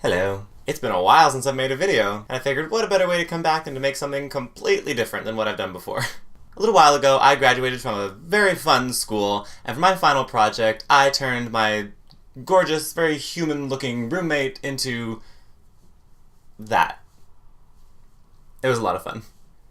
Hello. It's been a while since I've made a video, and I figured what a better way to come back than to make something completely different than what I've done before. A little while ago, I graduated from a very fun school, and for my final project, I turned my gorgeous, very human-looking roommate into that. It was a lot of fun.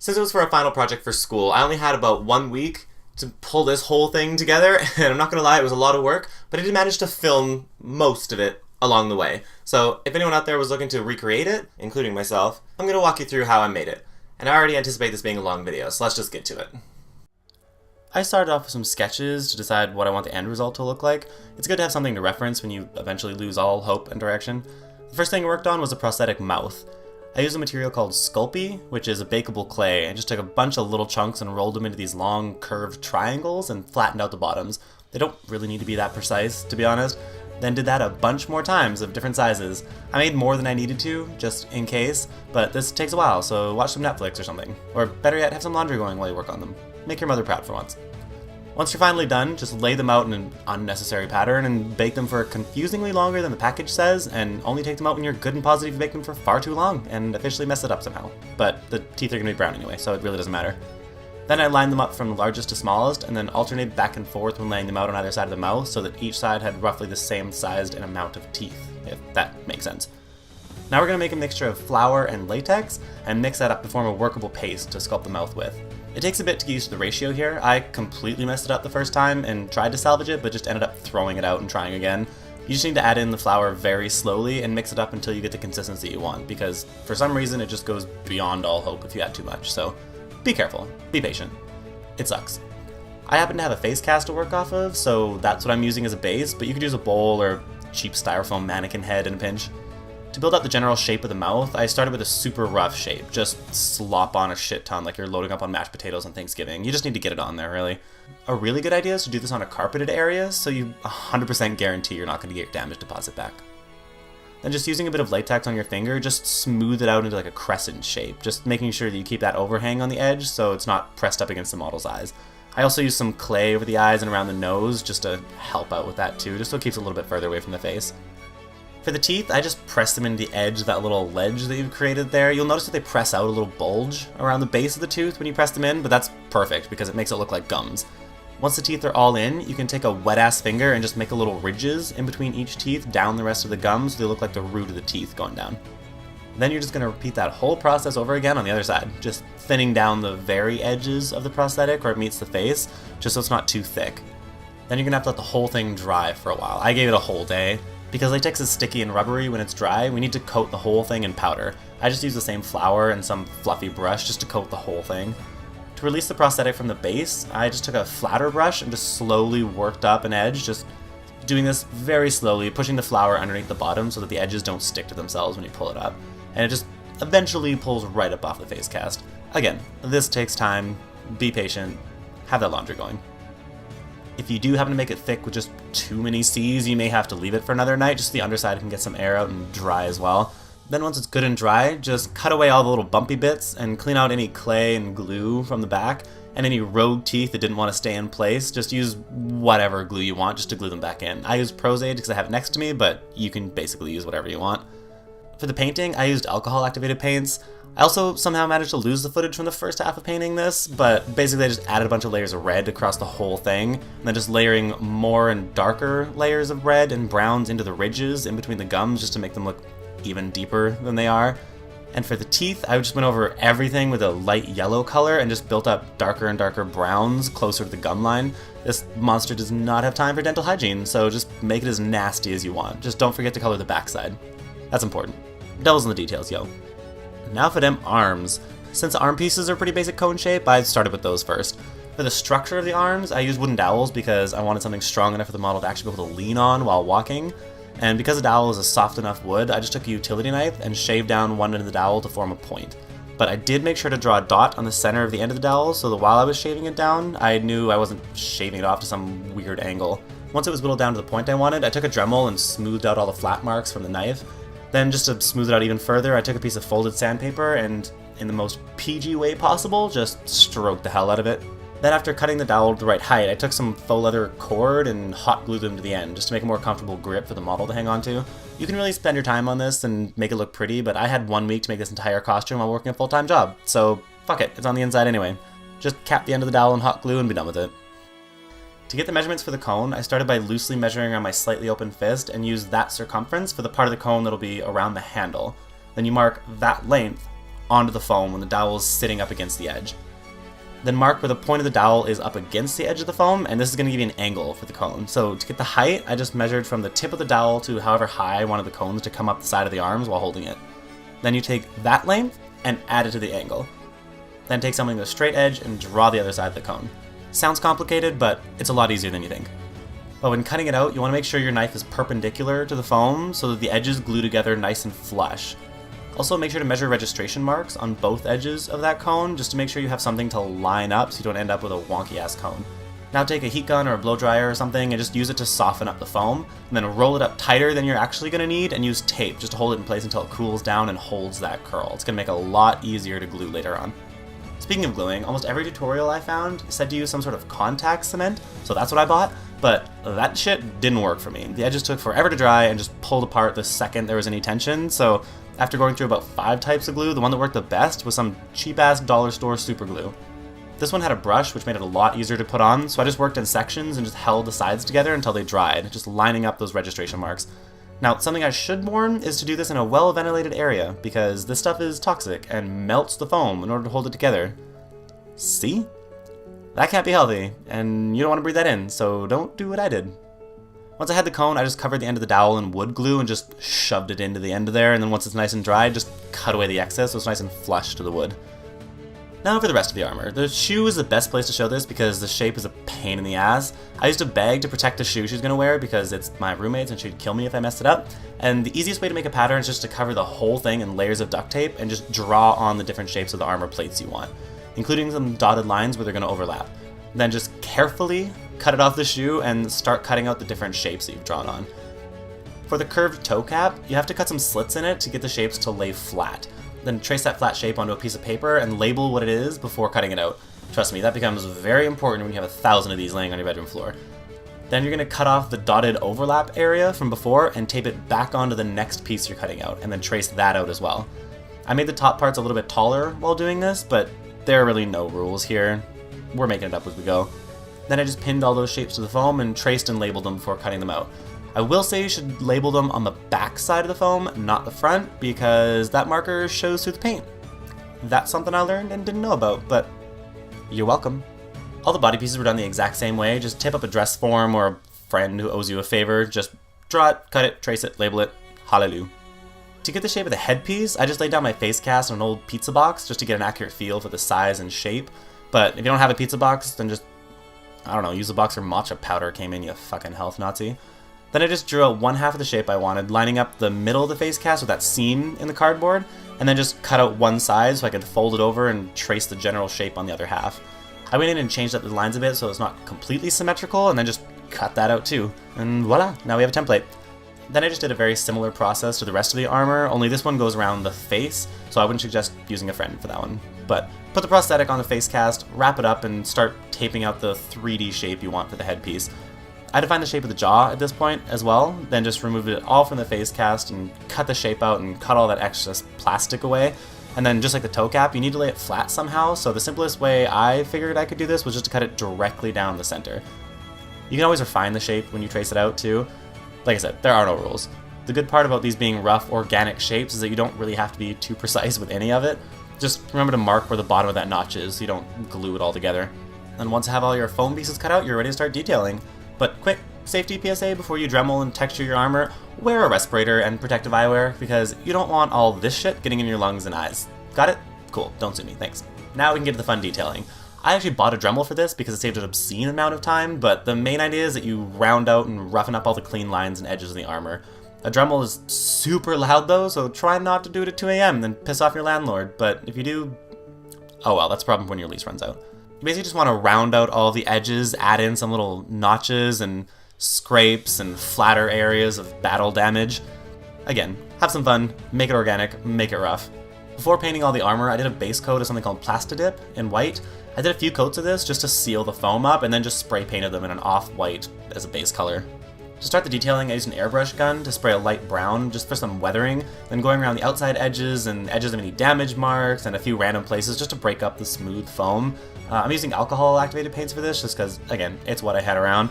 Since it was for a final project for school, I only had about 1 week to pull this whole thing together, and I'm not gonna lie, it was a lot of work, but I did manage to film most of it along the way. So if anyone out there was looking to recreate it, including myself, I'm going to walk you through how I made it. And I already anticipate this being a long video, so let's just get to it. I started off with some sketches to decide what I want the end result to look like. It's good to have something to reference when you eventually lose all hope and direction. The first thing I worked on was a prosthetic mouth. I used a material called Sculpey, which is a bakeable clay, and just took a bunch of little chunks and rolled them into these long curved triangles and flattened out the bottoms. They don't really need to be that precise, to be honest. Then did that a bunch more times of different sizes. I made more than I needed to, just in case, but this takes a while, so watch some Netflix or something. Or better yet, have some laundry going while you work on them. Make your mother proud for once. Once you're finally done, just lay them out in an unnecessary pattern and bake them for confusingly longer than the package says, and only take them out when you're good and positive you bake them for far too long and officially mess it up somehow. But the teeth are going to be brown anyway, so it really doesn't matter. Then I lined them up from largest to smallest, and then alternated back and forth when laying them out on either side of the mouth so that each side had roughly the same sized and amount of teeth, if that makes sense. Now we're going to make a mixture of flour and latex, and mix that up to form a workable paste to sculpt the mouth with. It takes a bit to get used to the ratio here. I completely messed it up the first time and tried to salvage it, but just ended up throwing it out and trying again. You just need to add in the flour very slowly and mix it up until you get the consistency you want, because for some reason it just goes beyond all hope if you add too much, so be careful, be patient. It sucks. I happen to have a face cast to work off of, so that's what I'm using as a base, but you could use a bowl or cheap styrofoam mannequin head in a pinch. To build out the general shape of the mouth, I started with a super rough shape. Just slop on a shit ton like you're loading up on mashed potatoes on Thanksgiving. You just need to get it on there, really. A really good idea is to do this on a carpeted area, so you 100% guarantee you're not going to get your damage deposit back. Then just using a bit of latex on your finger, just smooth it out into like a crescent shape, just making sure that you keep that overhang on the edge so it's not pressed up against the model's eyes. I also use some clay over the eyes and around the nose just to help out with that too, just so it keeps it a little bit further away from the face. For the teeth, I just press them into the edge of that little ledge that you've created there. You'll notice that they press out a little bulge around the base of the tooth when you press them in, but that's perfect because it makes it look like gums. Once the teeth are all in, you can take a wet-ass finger and just make a little ridges in between each teeth down the rest of the gums so they look like the root of the teeth going down. Then you're just going to repeat that whole process over again on the other side, just thinning down the very edges of the prosthetic where it meets the face, just so it's not too thick. Then you're going to have to let the whole thing dry for a while. I gave it a whole day. Because latex is sticky and rubbery when it's dry, we need to coat the whole thing in powder. I just use the same flour and some fluffy brush just to coat the whole thing. To release the prosthetic from the base, I just took a flatter brush and just slowly worked up an edge, just doing this very slowly, pushing the flour underneath the bottom so that the edges don't stick to themselves when you pull it up. And it just eventually pulls right up off the face cast. Again, this takes time, be patient, have that laundry going. If you do happen to make it thick with just too many C's, you may have to leave it for another night, just so the underside can get some air out and dry as well. Then once it's good and dry, just cut away all the little bumpy bits and clean out any clay and glue from the back, and any rogue teeth that didn't want to stay in place. Just use whatever glue you want just to glue them back in. I use Prozaid because I have it next to me, but you can basically use whatever you want. For the painting, I used alcohol-activated paints. I also somehow managed to lose the footage from the first half of painting this, but basically I just added a bunch of layers of red across the whole thing, and then just layering more and darker layers of red and browns into the ridges in between the gums just to make them look even deeper than they are. And for the teeth, I just went over everything with a light yellow color and just built up darker and darker browns closer to the gum line. This monster does not have time for dental hygiene, so just make it as nasty as you want. Just don't forget to color the backside. That's important. Devil's in the details, yo. Now for them arms. Since the arm pieces are pretty basic cone shape, I started with those first. For the structure of the arms, I used wooden dowels because I wanted something strong enough for the model to actually be able to lean on while walking. And because the dowel is a soft enough wood, I just took a utility knife and shaved down one end of the dowel to form a point. But I did make sure to draw a dot on the center of the end of the dowel so that while I was shaving it down, I knew I wasn't shaving it off to some weird angle. Once it was whittled down to the point I wanted, I took a Dremel and smoothed out all the flat marks from the knife. Then, just to smooth it out even further, I took a piece of folded sandpaper and, in the most PG way possible, just stroked the hell out of it. Then after cutting the dowel to the right height, I took some faux leather cord and hot glued them to the end, just to make a more comfortable grip for the model to hang on to. You can really spend your time on this and make it look pretty, but I had 1 week to make this entire costume while working a full-time job, so fuck it, it's on the inside anyway. Just cap the end of the dowel in hot glue and be done with it. To get the measurements for the cone, I started by loosely measuring on my slightly open fist and used that circumference for the part of the cone that'll be around the handle. Then you mark that length onto the foam when the dowel is sitting up against the edge. Then mark where the point of the dowel is up against the edge of the foam, and this is going to give you an angle for the cone. So to get the height, I just measured from the tip of the dowel to however high I wanted the cones to come up the side of the arms while holding it. Then you take that length and add it to the angle. Then take something with a straight edge and draw the other side of the cone. Sounds complicated, but it's a lot easier than you think. But when cutting it out, you want to make sure your knife is perpendicular to the foam so that the edges glue together nice and flush. Also, make sure to measure registration marks on both edges of that cone just to make sure you have something to line up so you don't end up with a wonky ass cone. Now take a heat gun or a blow dryer or something and just use it to soften up the foam, and then roll it up tighter than you're actually going to need and use tape just to hold it in place until it cools down and holds that curl. It's going to make it a lot easier to glue later on. Speaking of gluing, almost every tutorial I found said to use some sort of contact cement, so that's what I bought, but that shit didn't work for me. The edges took forever to dry and just pulled apart the second there was any tension, so after going through about 5 types of glue, the one that worked the best was some cheap-ass dollar store super glue. This one had a brush, which made it a lot easier to put on, so I just worked in sections and just held the sides together until they dried, just lining up those registration marks. Now, something I should warn is to do this in a well-ventilated area, because this stuff is toxic and melts the foam in order to hold it together. See? That can't be healthy, and you don't want to breathe that in, so don't do what I did. Once I had the cone, I just covered the end of the dowel in wood glue and just shoved it into the end of there, and then once it's nice and dry, just cut away the excess so it's nice and flush to the wood. Now for the rest of the armor. The shoe is the best place to show this because the shape is a pain in the ass. I used a bag to protect the shoe she's going to wear because it's my roommate's and she'd kill me if I messed it up. And the easiest way to make a pattern is just to cover the whole thing in layers of duct tape and just draw on the different shapes of the armor plates you want, including some dotted lines where they're going to overlap. Then just carefully cut it off the shoe and start cutting out the different shapes that you've drawn on. For the curved toe cap, you have to cut some slits in it to get the shapes to lay flat. Then trace that flat shape onto a piece of paper and label what it is before cutting it out. Trust me, that becomes very important when you have 1,000 of these laying on your bedroom floor. Then you're going to cut off the dotted overlap area from before and tape it back onto the next piece you're cutting out, and then trace that out as well. I made the top parts a little bit taller while doing this, but there are really no rules here. We're making it up as we go. Then I just pinned all those shapes to the foam and traced and labeled them before cutting them out. I will say you should label them on the back side of the foam, not the front, because that marker shows through the paint. That's something I learned and didn't know about, but you're welcome. All the body pieces were done the exact same way. Just tip up a dress form or a friend who owes you a favor. Just draw it, cut it, trace it, label it. Hallelujah. To get the shape of the headpiece, I just laid down my face cast on an old pizza box just to get an accurate feel for the size and shape. But if you don't have a pizza box, then just, I don't know, use the box where matcha powder came in, you fucking health Nazi. Then I just drew out one half of the shape I wanted, lining up the middle of the face cast with that seam in the cardboard, and then just cut out one side so I could fold it over and trace the general shape on the other half. I went in and changed up the lines a bit so it's not completely symmetrical, and then just cut that out too. And voila, now we have a template. Then I just did a very similar process to the rest of the armor, only this one goes around the face, so I wouldn't suggest using a friend for that one. But put the prosthetic on the face cast, wrap it up, and start taping out the 3D shape you want for the headpiece. I defined the shape of the jaw at this point as well, then just removed it all from the face cast and cut the shape out and cut all that excess plastic away. And then just like the toe cap, you need to lay it flat somehow, so the simplest way I figured I could do this was just to cut it directly down the center. You can always refine the shape when you trace it out too. Like I said, there are no rules. The good part about these being rough, organic shapes is that you don't really have to be too precise with any of it. Just remember to mark where the bottom of that notch is so you don't glue it all together. And once you have all your foam pieces cut out, you're ready to start detailing. But quick safety PSA before you Dremel and texture your armor, wear a respirator and protective eyewear because you don't want all this shit getting in your lungs and eyes. Got it? Cool, don't sue me, thanks. Now we can get to the fun detailing. I actually bought a Dremel for this because it saved an obscene amount of time, but the main idea is that you round out and roughen up all the clean lines and edges of the armor. A Dremel is super loud though, so try not to do it at 2 a.m. then piss off your landlord, but if you do, oh well, that's a problem when your lease runs out. You basically just want to round out all the edges, add in some little notches and scrapes and flatter areas of battle damage. Again, have some fun, make it organic, make it rough. Before painting all the armor, I did a base coat of something called Plastidip in white. I did a few coats of this just to seal the foam up, and then just spray painted them in an off-white as a base color. To start the detailing, I used an airbrush gun to spray a light brown just for some weathering, then going around the outside edges and edges of any damage marks and a few random places just to break up the smooth foam. I'm using alcohol-activated paints for this just because, again, it's what I had around.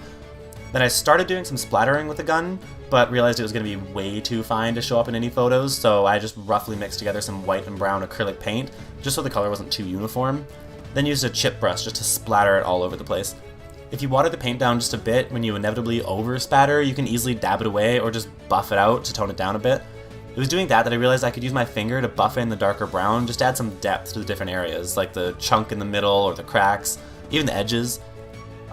Then I started doing some splattering with the gun, but realized it was going to be way too fine to show up in any photos, so I just roughly mixed together some white and brown acrylic paint, just so the color wasn't too uniform. Then used a chip brush just to splatter it all over the place. If you water the paint down just a bit when you inevitably over-spatter, you can easily dab it away or just buff it out to tone it down a bit. It was doing that I realized I could use my finger to buff in the darker brown, just to add some depth to the different areas, like the chunk in the middle or the cracks, even the edges.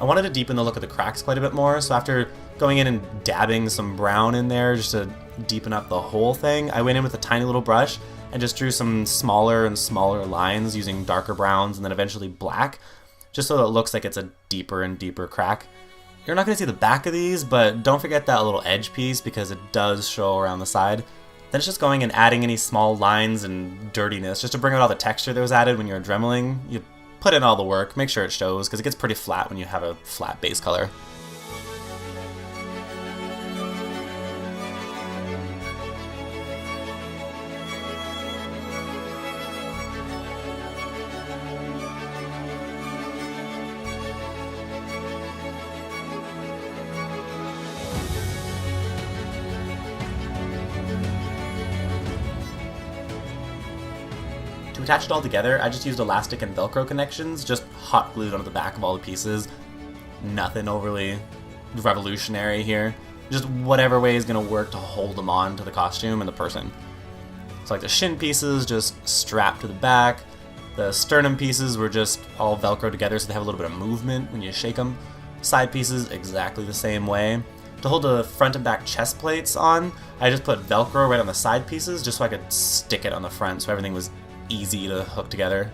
I wanted to deepen the look of the cracks quite a bit more, so after going in and dabbing some brown in there just to deepen up the whole thing, I went in with a tiny little brush and just drew some smaller and smaller lines using darker browns and then eventually black, just so that it looks like it's a deeper and deeper crack. You're not going to see the back of these, but don't forget that little edge piece because it does show around the side. Then it's just going and adding any small lines and dirtiness just to bring out all the texture that was added when you were dremeling. You put in all the work, make sure it shows because it gets pretty flat when you have a flat base color. To attach it all together, I just used elastic and Velcro connections, just hot glued onto the back of all the pieces. Nothing overly revolutionary here. Just whatever way is going to work to hold them on to the costume and the person. So like the shin pieces just strapped to the back. The sternum pieces were just all Velcro together so they have a little bit of movement when you shake them. Side pieces exactly the same way. To hold the front and back chest plates on, I just put Velcro right on the side pieces just so I could stick it on the front so everything was easy to hook together.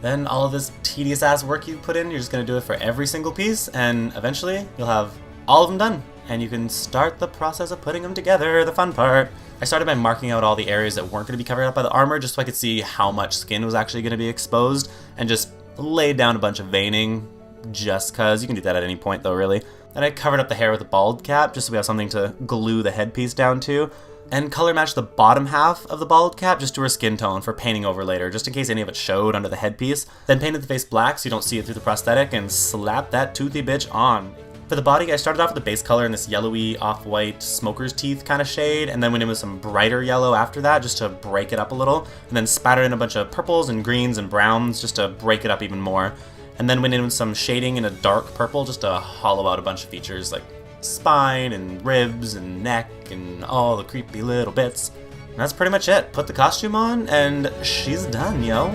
Then all of this tedious ass work you put in, you're just going to do it for every single piece, and eventually you'll have all of them done, and you can start the process of putting them together, the fun part. I started by marking out all the areas that weren't going to be covered up by the armor just so I could see how much skin was actually going to be exposed, and just laid down a bunch of veining, just cause. You can do that at any point though, really. Then I covered up the hair with a bald cap just so we have something to glue the headpiece down to. And color match the bottom half of the bald cap just to her skin tone for painting over later, just in case any of it showed under the headpiece. Then painted the face black so you don't see it through the prosthetic and slap that toothy bitch on. For the body, I started off with the base color in this yellowy, off-white, smoker's teeth kind of shade, and then went in with some brighter yellow after that just to break it up a little, and then spattered in a bunch of purples and greens and browns just to break it up even more. And then went in with some shading in a dark purple just to hollow out a bunch of features like spine and ribs and neck and all the creepy little bits. And that's pretty much it. Put the costume on and she's done, yo.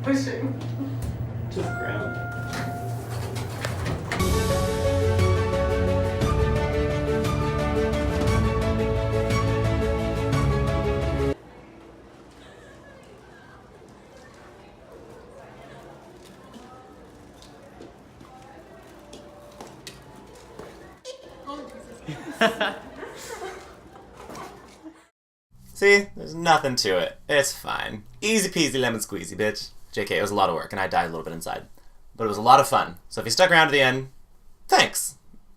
Pushing. To the ground. See? There's nothing to it. It's fine. Easy peasy lemon squeezy, bitch. JK, it was a lot of work, and I died a little bit inside. But it was a lot of fun. So if you stuck around to the end, thanks.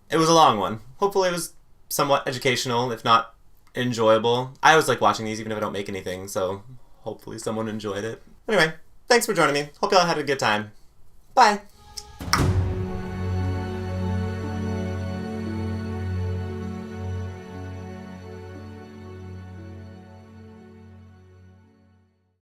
It was a long one. Hopefully it was somewhat educational, if not enjoyable. I always like watching these, even if I don't make anything, so hopefully someone enjoyed it. Anyway, thanks for joining me. Hope y'all had a good time. Bye.